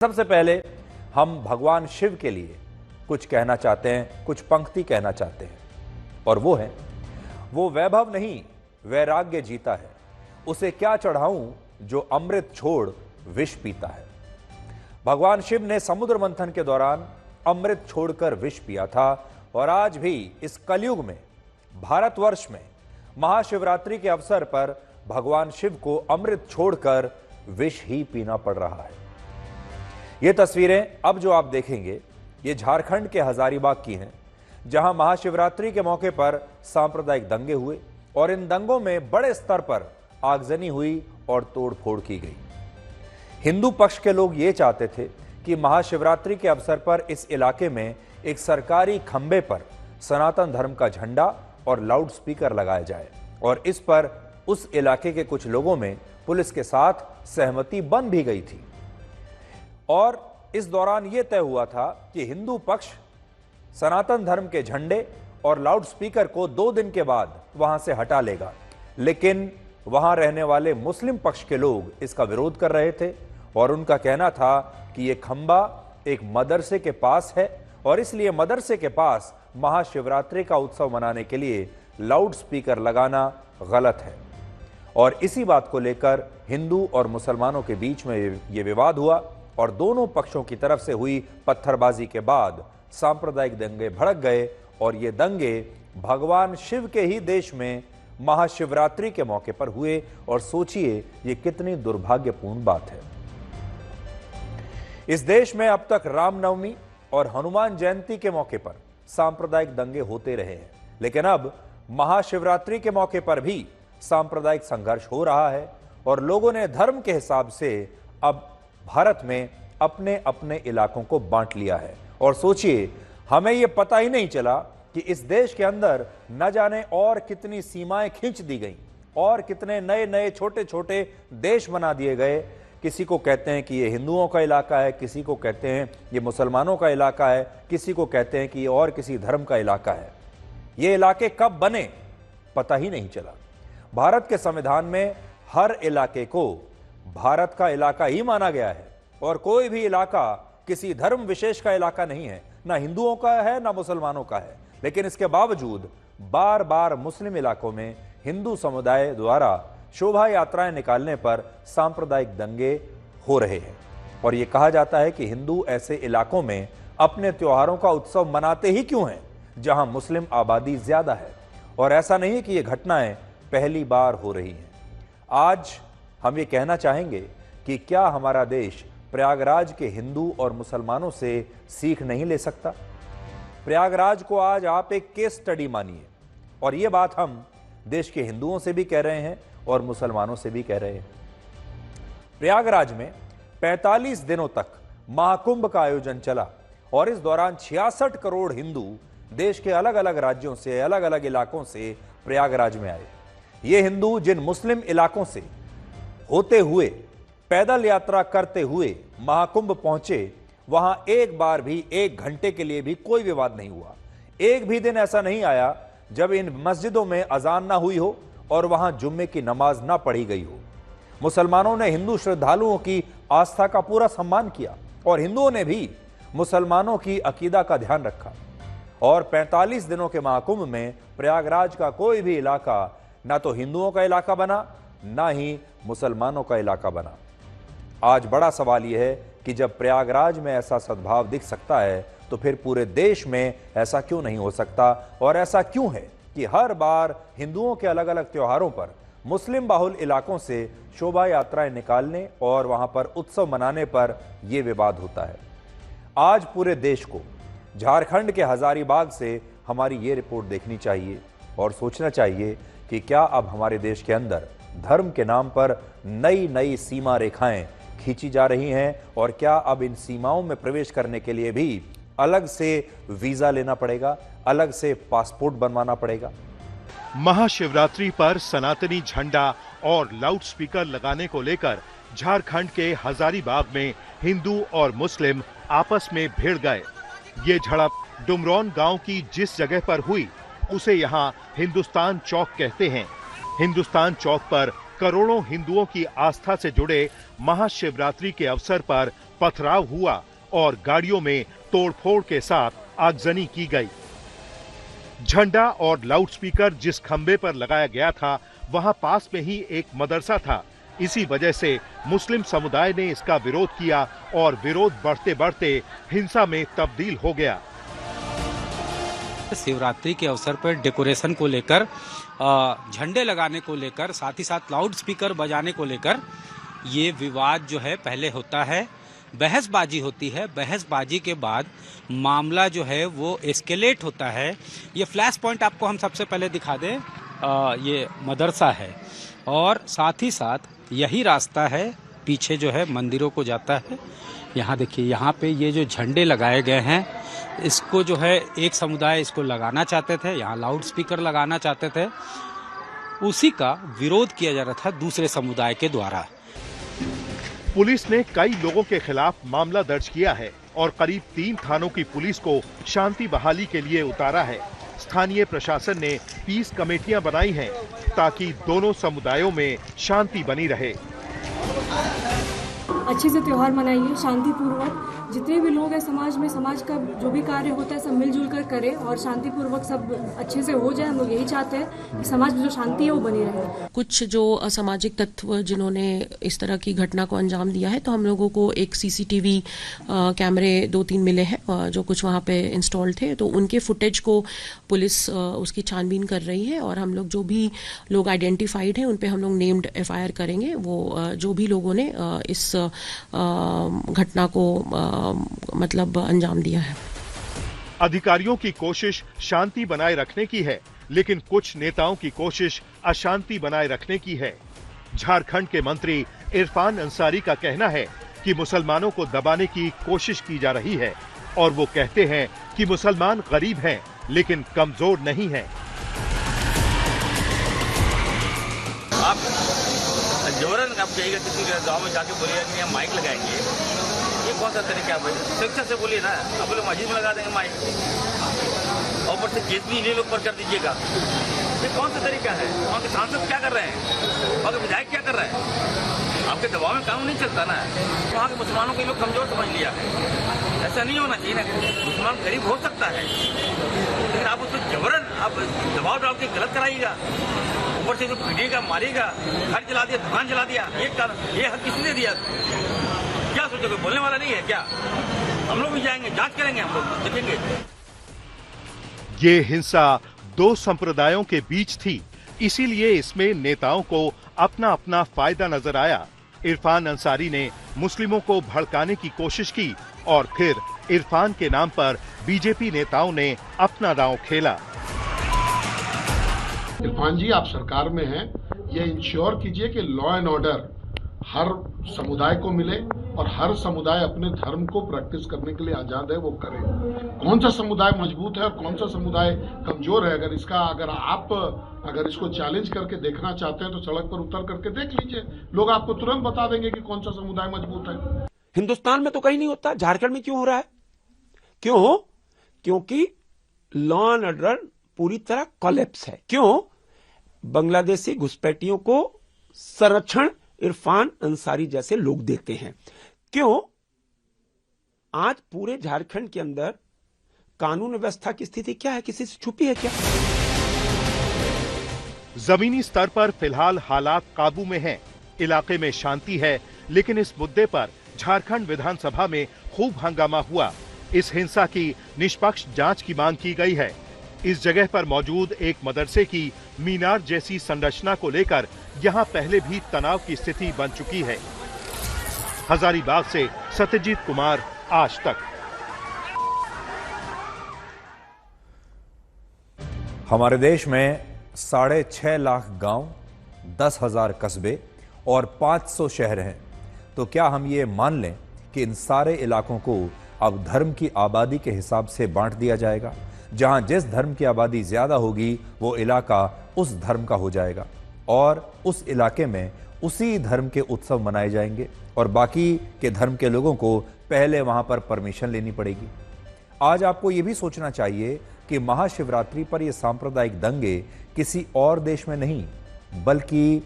सबसे पहले हम भगवान शिव के लिए कुछ कहना चाहते हैं, कुछ पंक्ति कहना चाहते हैं, और वो है, वो वैभव नहीं वैराग्य जीता है, उसे क्या चढ़ाऊं जो अमृत छोड़ विष पीता है। भगवान शिव ने समुद्र मंथन के दौरान अमृत छोड़कर विष पिया था, और आज भी इस कलयुग में भारतवर्ष में महाशिवरात्रि के अवसर पर भगवान शिव को अमृत छोड़कर विष ही पीना पड़ रहा है। ये तस्वीरें अब जो आप देखेंगे, ये झारखंड के हजारीबाग की हैं, जहां महाशिवरात्रि के मौके पर सांप्रदायिक दंगे हुए और इन दंगों में बड़े स्तर पर आगजनी हुई और तोड़फोड़ की गई। हिंदू पक्ष के लोग ये चाहते थे कि महाशिवरात्रि के अवसर पर इस इलाके में एक सरकारी खंबे पर सनातन धर्म का झंडा और लाउड स्पीकर लगाया जाए, और इस पर उस इलाके के कुछ लोगों में पुलिस के साथ सहमति बन भी गई थी। और इस दौरान यह तय हुआ था कि हिंदू पक्ष सनातन धर्म के झंडे और लाउड स्पीकर को 2 दिन के बाद वहां से हटा लेगा, लेकिन वहां रहने वाले मुस्लिम पक्ष के लोग इसका विरोध कर रहे थे, और उनका कहना था कि यह खंबा एक मदरसे के पास है और इसलिए मदरसे के पास महाशिवरात्रि का उत्सव मनाने के लिए लाउड स्पीकर लगाना गलत है। और इसी बात को लेकर हिंदू और मुसलमानों के बीच में यह विवाद हुआ, और दोनों पक्षों की तरफ से हुई पत्थरबाजी के बाद सांप्रदायिक दंगे भड़क गए, और ये दंगे भगवान शिव के ही देश में महाशिवरात्रि के मौके पर हुए। और सोचिए ये कितनी दुर्भाग्यपूर्ण बात है। इस देश में अब तक रामनवमी और हनुमान जयंती के मौके पर सांप्रदायिक दंगे होते रहे हैं, लेकिन अब महाशिवरात्रि के मौके पर भी सांप्रदायिक संघर्ष हो रहा है, और लोगों ने धर्म के हिसाब से अब भारत में अपने अपने इलाकों को बांट लिया है। और सोचिए, हमें यह पता ही नहीं चला कि इस देश के अंदर न जाने और कितनी सीमाएं खींच दी गईं और कितने नए नए छोटे छोटे देश बना दिए गए। किसी को कहते हैं कि ये हिंदुओं का इलाका है, किसी को कहते हैं ये मुसलमानों का इलाका है, किसी को कहते हैं कि ये और किसी धर्म का इलाका है। ये इलाके कब बने पता ही नहीं चला। भारत के संविधान में हर इलाके को भारत का इलाका ही माना गया है, और कोई भी इलाका किसी धर्म विशेष का इलाका नहीं है, ना हिंदुओं का है ना मुसलमानों का है। लेकिन इसके बावजूद बार बार मुस्लिम इलाकों में हिंदू समुदाय द्वारा शोभा यात्राएं निकालने पर सांप्रदायिक दंगे हो रहे हैं, और यह कहा जाता है कि हिंदू ऐसे इलाकों में अपने त्योहारों का उत्सव मनाते ही क्यों हैं जहां मुस्लिम आबादी ज्यादा है। और ऐसा नहीं है कि ये घटनाएं पहली बार हो रही हैं। आज हम ये कहना चाहेंगे कि क्या हमारा देश प्रयागराज के हिंदू और मुसलमानों से सीख नहीं ले सकता? प्रयागराज को आज आप एक केस स्टडी मानिए, और ये बात हम देश के हिंदुओं से भी कह रहे हैं और मुसलमानों से भी कह रहे हैं। प्रयागराज में 45 दिनों तक महाकुंभ का आयोजन चला, और इस दौरान 66 करोड़ हिंदू देश के अलग अलग राज्यों से, अलग अलग इलाकों से प्रयागराज में आए। ये हिंदू जिन मुस्लिम इलाकों से होते हुए पैदल यात्रा करते हुए महाकुंभ पहुंचे, वहां एक बार भी 1 घंटे के लिए भी कोई विवाद नहीं हुआ। एक भी दिन ऐसा नहीं आया जब इन मस्जिदों में अजान ना हुई हो और वहां जुम्मे की नमाज ना पढ़ी गई हो। मुसलमानों ने हिंदू श्रद्धालुओं की आस्था का पूरा सम्मान किया, और हिंदुओं ने भी मुसलमानों की अकीदा का ध्यान रखा। और 45 दिनों के महाकुंभ में प्रयागराज का कोई भी इलाका ना तो हिंदुओं का इलाका बना, ना ही मुसलमानों का इलाका बना। आज बड़ा सवाल यह है कि जब प्रयागराज में ऐसा सद्भाव दिख सकता है, तो फिर पूरे देश में ऐसा क्यों नहीं हो सकता? और ऐसा क्यों है कि हर बार हिंदुओं के अलग अलग त्योहारों पर मुस्लिम बाहुल इलाकों से शोभा यात्राएं निकालने और वहां पर उत्सव मनाने पर यह विवाद होता है? आज पूरे देश को झारखंड के हजारीबाग से हमारी ये रिपोर्ट देखनी चाहिए और सोचना चाहिए कि क्या अब हमारे देश के अंदर धर्म के नाम पर नई नई सीमा रेखाएं खींची जा रही हैं, और क्या अब इन सीमाओं में प्रवेश करने के लिए भी अलग से वीजा लेना पड़ेगा, अलग से पासपोर्ट बनवाना पड़ेगा? महाशिवरात्रि पर सनातनी झंडा और लाउड स्पीकर लगाने को लेकर झारखंड के हजारीबाग में हिंदू और मुस्लिम आपस में भिड़ गए। ये झड़प डुमरौन गांव की जिस जगह पर हुई, उसे यहाँ हिंदुस्तान चौक कहते हैं। हिंदुस्तान चौक पर करोड़ों हिंदुओं की आस्था से जुड़े महाशिवरात्रि के अवसर पर पथराव हुआ और गाड़ियों में तोड़फोड़ के साथ आगजनी की गई। झंडा और लाउडस्पीकर जिस खंबे पर लगाया गया था वहां पास में ही एक मदरसा था। इसी वजह से मुस्लिम समुदाय ने इसका विरोध किया और विरोध बढ़ते बढ़ते हिंसा में तब्दील हो गया। शिवरात्रि के अवसर पर डेकोरेशन को लेकर, झंडे लगाने को लेकर, साथ ही साथ लाउड स्पीकर बजाने को लेकर ये विवाद जो है पहले होता है, बहसबाजी होती है। बहसबाजी के बाद मामला जो है वो एस्केलेट होता है। ये फ्लैश पॉइंट आपको हम सबसे पहले दिखा दें, ये मदरसा है और साथ ही साथ यही रास्ता है पीछे जो है मंदिरों को जाता है। यहाँ देखिए, यहाँ पे ये जो झंडे लगाए गए हैं इसको जो है एक समुदाय इसको लगाना चाहते थे, यहाँ लाउड स्पीकर लगाना चाहते थे, उसी का विरोध किया जा रहा था दूसरे समुदाय के द्वारा। पुलिस ने कई लोगों के खिलाफ मामला दर्ज किया है और करीब 3 थानों की पुलिस को शांति बहाली के लिए उतारा है। स्थानीय प्रशासन ने पीस कमेटियां बनाई हैं ताकि दोनों समुदायों में शांति बनी रहे। अच्छे से त्योहार मनाइए, शांतिपूर्वक। जितने भी लोग हैं समाज में, समाज का जो भी कार्य होता है सब मिलजुल कर करें और शांतिपूर्वक सब अच्छे से हो जाए। हम लोग यही चाहते हैं कि समाज में जो शांति है वो बनी रहे। कुछ जो असामाजिक तत्व जिन्होंने इस तरह की घटना को अंजाम दिया है, तो हम लोगों को एक सीसीटीवी कैमरे 2-3 मिले हैं जो कुछ वहाँ पे इंस्टॉल थे, तो उनके फुटेज को पुलिस उसकी छानबीन कर रही है और हम लोग जो भी लोग आइडेंटिफाइड हैं उन पे हम लोग नेम्ड FIR करेंगे। वो जो भी लोगों ने इस घटना को मतलब अंजाम दिया है। अधिकारियों की कोशिश शांति बनाए रखने की है, लेकिन कुछ नेताओं की कोशिश अशांति बनाए रखने की है। झारखंड के मंत्री इरफान अंसारी का कहना है कि मुसलमानों को दबाने की कोशिश की जा रही है और वो कहते हैं कि मुसलमान गरीब हैं लेकिन कमजोर नहीं हैं। आप जोरन आप जाइएगा किसी के गांव में जाके बोलिएगा कि यहाँ माइक लगाएंगे, ये कौन सा तरीका है भाई? शिक्षा से बोलिए ना। आप बोले मस्जिद में लगा देंगे माइक और ऊपर से केस भी इन्हीं लोग पर कर दीजिएगा, ये कौन सा तरीका है? वहाँ के सांसद क्या कर रहे हैं, वहाँ के विधायक क्या कर रहे हैं? आपके दबाव में कानून नहीं चलता ना। वहाँ के मुसलमानों को लोग कमजोर समझ लिया है। ऐसा नहीं होना चाहिए ना। मुसलमान गरीब हो सकता है लेकिन आप उसको जबरन आप दबाव डाल के गलत कराइएगा, ऊपर से जो पीड़िएगा, मारेगा, घर जला दिया, दुकान जला दिया, ये हक किसने दिया? क्या सोचोगे? बोलने वाला नहीं है क्या? हम लोग भी जाएंगे, जांच करेंगे, हम लोग देखेंगे। ये हिंसा 2 संप्रदायों के बीच थी, इसीलिए इसमें नेताओं को अपना अपना फायदा नजर आया। इरफान अंसारी ने मुस्लिमों को भड़काने की कोशिश की और फिर इरफान के नाम पर बीजेपी नेताओं ने अपना दांव खेला। इरफान जी, आप सरकार में हैं, ये इंश्योर कीजिए कि लॉ एंड ऑर्डर हर समुदाय को मिले और हर समुदाय अपने धर्म को प्रैक्टिस करने के लिए आजाद है, वो करे। कौन सा समुदाय मजबूत है और कौन सा समुदाय कमजोर है, अगर आप इसको चैलेंज करके देखना चाहते हैं तो सड़क पर उतर करके देख लीजिए, लोग आपको तुरंत बता देंगे कि कौन सा समुदाय मजबूत है। हिंदुस्तान में तो कहीं नहीं होता, झारखंड में क्यों हो रहा है? क्यों? क्योंकि लॉ एंड ऑर्डर पूरी तरह कोलैप्स है। क्यों? बांग्लादेशी घुसपैठियों को संरक्षण इरफान अंसारी जैसे लोग देते हैं। क्यों? आज पूरे झारखंड के अंदर कानून व्यवस्था की स्थिति क्या है? किसी से छुपी है क्या? जमीनी स्तर पर फिलहाल हालात काबू में हैं। इलाके में शांति है, लेकिन इस मुद्दे पर झारखंड विधानसभा में खूब हंगामा हुआ। इस हिंसा की निष्पक्ष जांच की मांग की गई है। इस जगह पर मौजूद एक मदरसे की मीनार जैसी संरचना को लेकर यहां पहले भी तनाव की स्थिति बन चुकी है। हजारीबाग से सत्यजीत कुमार, आज तक। हमारे देश में 6.5 लाख गांव, 10,000 कस्बे और 500 शहर हैं। तो क्या हम ये मान लें कि इन सारे इलाकों को अब धर्म की आबादी के हिसाब से बांट दिया जाएगा? जहां जिस धर्म की आबादी ज्यादा होगी वो इलाका उस धर्म का हो जाएगा और उस इलाके में उसी धर्म के उत्सव मनाए जाएंगे और बाकी के धर्म के लोगों को पहले वहां पर परमिशन लेनी पड़ेगी। आज आपको यह भी सोचना चाहिए कि महाशिवरात्रि पर ये सांप्रदायिक दंगे किसी और देश में नहीं बल्कि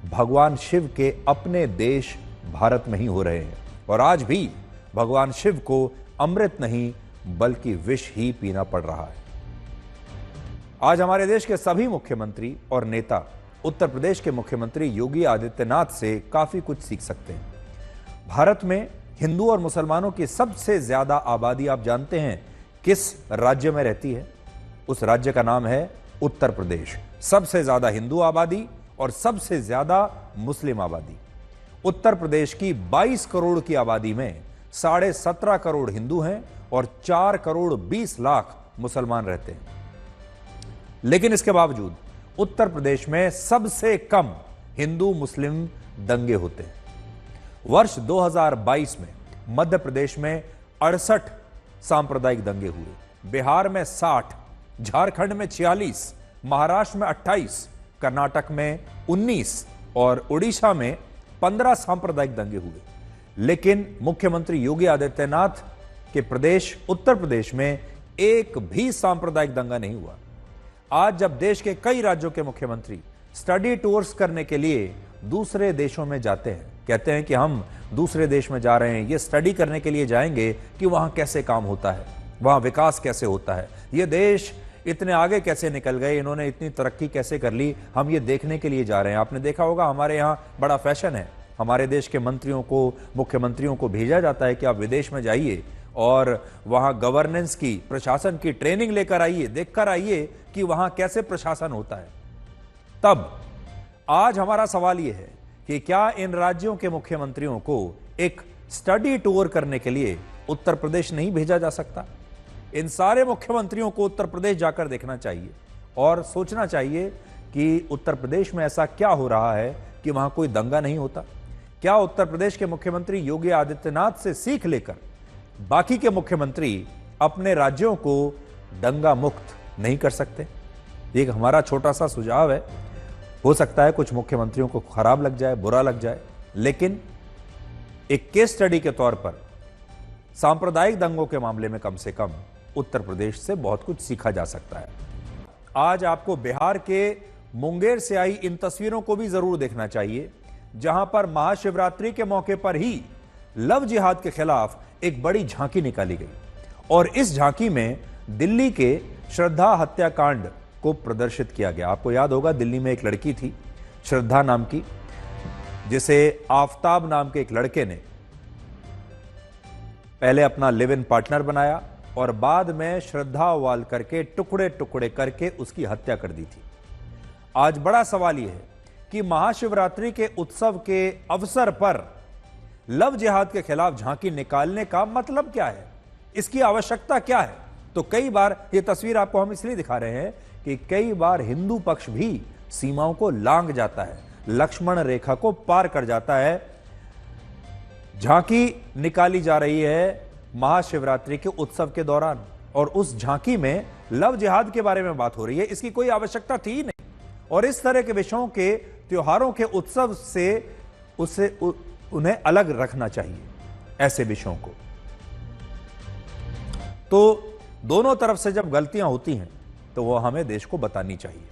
भगवान शिव के अपने देश भारत में ही हो रहे हैं। और आज भी भगवान शिव को अमृत नहीं बल्कि विष ही पीना पड़ रहा है। आज हमारे देश के सभी मुख्यमंत्री और नेता उत्तर प्रदेश के मुख्यमंत्री योगी आदित्यनाथ से काफी कुछ सीख सकते हैं। भारत में हिंदू और मुसलमानों की सबसे ज्यादा आबादी आप जानते हैं किस राज्य में रहती है? उस राज्य का नाम है उत्तर प्रदेश। सबसे ज्यादा हिंदू आबादी और सबसे ज्यादा मुस्लिम आबादी। उत्तर प्रदेश की 22 करोड़ की आबादी में 17.5 करोड़ हिंदू हैं और 4 करोड़ 20 लाख मुसलमान रहते हैं। लेकिन इसके बावजूद उत्तर प्रदेश में सबसे कम हिंदू मुस्लिम दंगे होते हैं। वर्ष 2022 में मध्य प्रदेश में 68 सांप्रदायिक दंगे हुए, बिहार में 60, झारखंड में 46, महाराष्ट्र में 28, कर्नाटक में 19 और उड़ीसा में 15 सांप्रदायिक दंगे हुए। लेकिन मुख्यमंत्री योगी आदित्यनाथ के प्रदेश उत्तर प्रदेश में एक भी सांप्रदायिक दंगा नहीं हुआ। आज जब देश के कई राज्यों के मुख्यमंत्री स्टडी टूर्स करने के लिए दूसरे देशों में जाते हैं, कहते हैं कि हम दूसरे देश में जा रहे हैं, ये स्टडी करने के लिए जाएंगे कि वहां कैसे काम होता है, वहां विकास कैसे होता है, ये देश इतने आगे कैसे निकल गए, इन्होंने इतनी तरक्की कैसे कर ली, हम ये देखने के लिए जा रहे हैं। आपने देखा होगा हमारे यहाँ बड़ा फैशन है, हमारे देश के मंत्रियों को, मुख्यमंत्रियों को भेजा जाता है कि आप विदेश में जाइए और वहां गवर्नेंस की, प्रशासन की ट्रेनिंग लेकर आइए, देखकर आइए कि वहां कैसे प्रशासन होता है। तब आज हमारा सवाल यह है कि क्या इन राज्यों के मुख्यमंत्रियों को एक स्टडी टूर करने के लिए उत्तर प्रदेश नहीं भेजा जा सकता? इन सारे मुख्यमंत्रियों को उत्तर प्रदेश जाकर देखना चाहिए और सोचना चाहिए कि उत्तर प्रदेश में ऐसा क्या हो रहा है कि वहां कोई दंगा नहीं होता। क्या उत्तर प्रदेश के मुख्यमंत्री योगी आदित्यनाथ से सीख लेकर बाकी के मुख्यमंत्री अपने राज्यों को दंगा मुक्त नहीं कर सकते? एक हमारा छोटा सा सुझाव है, हो सकता है कुछ मुख्यमंत्रियों को खराब लग जाए, बुरा लग जाए, लेकिन एक केस स्टडी के तौर पर सांप्रदायिक दंगों के मामले में कम से कम उत्तर प्रदेश से बहुत कुछ सीखा जा सकता है। आज आपको बिहार के मुंगेर से आई इन तस्वीरों को भी जरूर देखना चाहिए, जहां पर महाशिवरात्रि के मौके पर ही लव जिहाद के खिलाफ एक बड़ी झांकी निकाली गई और इस झांकी में दिल्ली के श्रद्धा हत्याकांड को प्रदर्शित किया गया। आपको याद होगा दिल्ली में एक लड़की थी श्रद्धा नाम की, जिसे आफ्ताब नाम के एक लड़के ने पहले अपना लिव इन पार्टनर बनाया और बाद में श्रद्धा वाल करके टुकड़े टुकड़े करके उसकी हत्या कर दी थी। आज बड़ा सवाल यह है कि महाशिवरात्रि के उत्सव के अवसर पर लव जिहाद के खिलाफ झांकी निकालने का मतलब क्या है, इसकी आवश्यकता क्या है? तो कई बार यह तस्वीर आपको हम इसलिए दिखा रहे हैं कि कई बार हिंदू पक्ष भी सीमाओं को लांघ जाता है, लक्ष्मण रेखा को पार कर जाता है। झांकी निकाली जा रही है महाशिवरात्रि के उत्सव के दौरान और उस झांकी में लव जिहाद के बारे में बात हो रही है, इसकी कोई आवश्यकता थी ही नहीं। और इस तरह के विषयों के, त्योहारों के उत्सव से उन्हें अलग रखना चाहिए ऐसे विषयों को। तो दोनों तरफ से जब गलतियां होती हैं तो वो हमें देश को बतानी चाहिए।